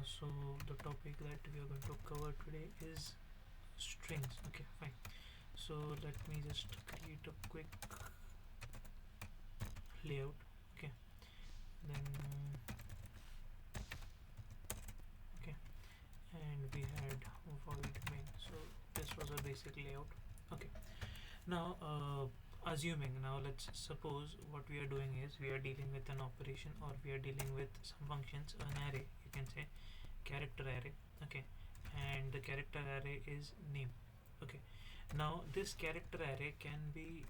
So the topic that we are going to cover today is strings. Okay, fine. So let me just create a quick layout. Okay, then okay, and we had void main. So this was a basic layout. Okay, now assuming, now let's suppose what we are doing is we are dealing with an operation, or we are dealing with some functions, an array, you can say character array. Okay, and the character array is name. Okay, now this character array can be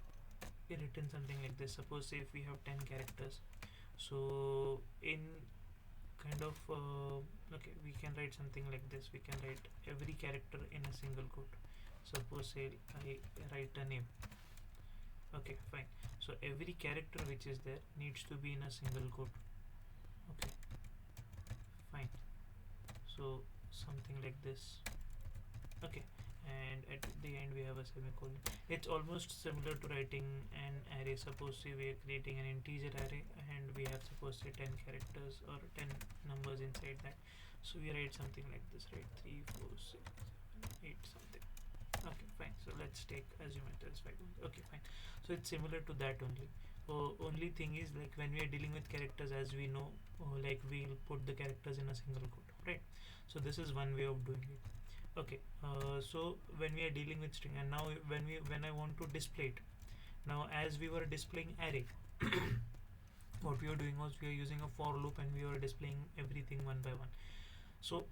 written something like this. Suppose say if we have 10 characters, so in kind of okay, we can write something like this. We can write every character in a single quote. Suppose say I write a name. Okay, fine. So every character which is there needs to be in a single quote. Okay, fine. So something like this. Okay, and at the end we have a semicolon. It's almost similar to writing an array. Suppose say we are creating an integer array and we have, suppose say, 10 characters or 10 numbers inside that. So we write something like this, right? 3 4 6 7 8 something. Okay, fine. So let's take assume it as 5. Okay, fine. So it's similar to that only. Only thing is, like, when we are dealing with characters, as we know, like, we'll put the characters in a single quote, right? So this is one way of doing it. Okay, so when we are dealing with string, and now when I want to display it, now as we were displaying array, what we are doing was we are using a for loop and we are displaying everything one by one. So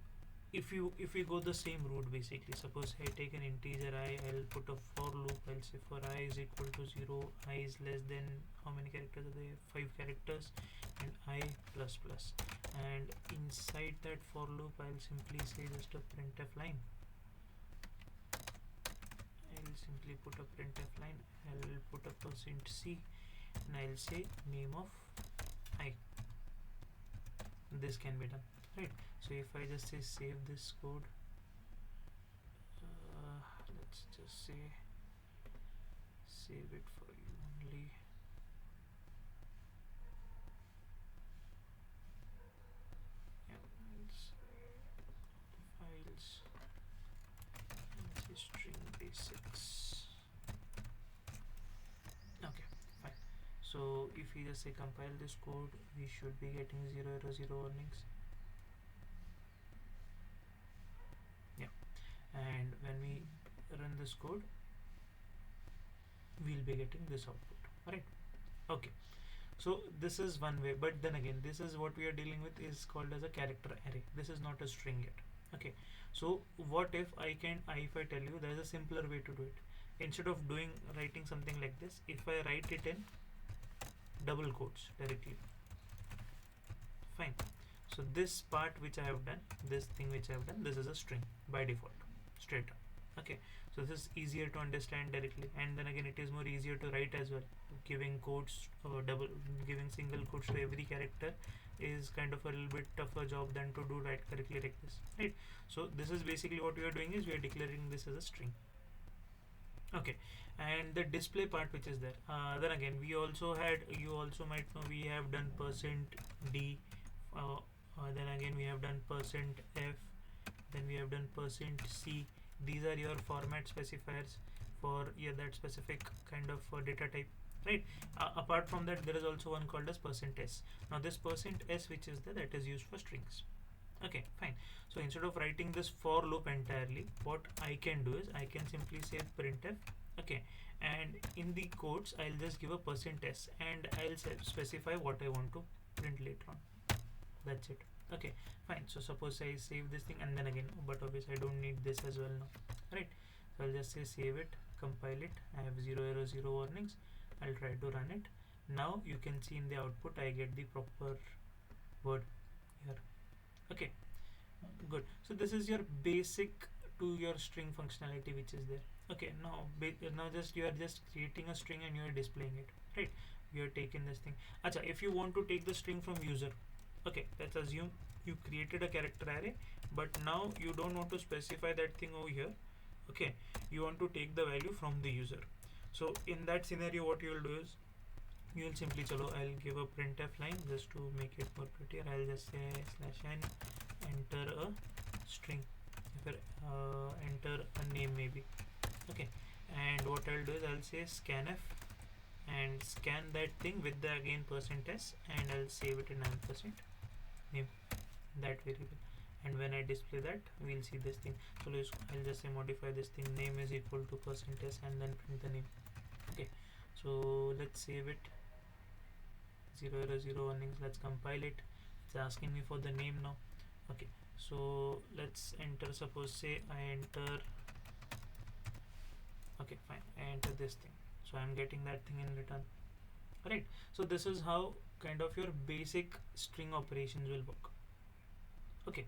if we go the same route, basically, suppose I take an integer I, I'll put a for loop. I'll say for I is equal to 0, I is less than, how many characters are there? 5 characters, and I plus plus. And inside that for loop, I'll simply say just a printf line. I'll simply put a printf line. I'll put a %c, and I'll say name of I. This can be done, right? So if I just say save this code, let's just say save it for you only. Yeah, files, let's say string basics. Okay, fine. So if we just say compile this code, we should be getting 0 error 0 warnings. And when we run this code, we'll be getting this output, right? Okay, so this is one way, but then again, this is what we are dealing with is called as a character array. This is not a string yet. Okay, so what if I tell you there's a simpler way to do it. Instead of writing something like this, if I write it in double quotes directly, fine. So this part which I have done, this thing which I have done, this is a string by default, straight up. Okay, so this is easier to understand directly, and then again it is more easier to write as well. Giving quotes or giving single quotes to every character is kind of a little bit tougher job than to do right correctly like this, right? So this is basically what we are doing is we are declaring this as a string. Okay, and the display part which is there, then again we also had, you also might know, we have done %d, then again we have done %f, then we have done %c. These are your format specifiers for that specific kind of data type, right? Apart from that, there is also one called as %s. Now this %s which is there, that is used for strings. Okay, fine. So instead of writing this for loop entirely, what I can do is I can simply say printf. Okay, and in the quotes I'll just give a %s, and I'll specify what I want to print later on. That's it. Okay, fine. So suppose I save this thing, and then again, but obviously I don't need this as well now, right? So I'll just say save it, compile it. I have 0 error 0 warnings. I'll try to run it. Now you can see in the output I get the proper word here. Okay, good. So this is your basic to your string functionality which is there. Okay, now just you are just creating a string and you are displaying it, right? You are taking this thing. Acha, if you want to take the string from user, okay, let's assume you created a character array, but now you don't want to specify that thing over here. Okay, you want to take the value from the user. So in that scenario, what you will do is you will simply, I'll give a printf line just to make it more prettier. I'll just say /n, enter a string, if enter a name maybe. Okay, and what I'll do is I'll say scanf and scan that thing with the again %s, and I'll save it in ampersand name, that variable. And when I display that, we'll see this thing. So I'll just say modify this thing, name is equal to %s, and then print the name. Okay, so let's save it. 0 error 0 warnings. Let's compile it. It's asking me for the name now. Okay, so let's enter, suppose say I enter, okay fine, I enter this thing, so I'm getting that thing in return. Right, so this is how kind of your basic string operations will work. Okay,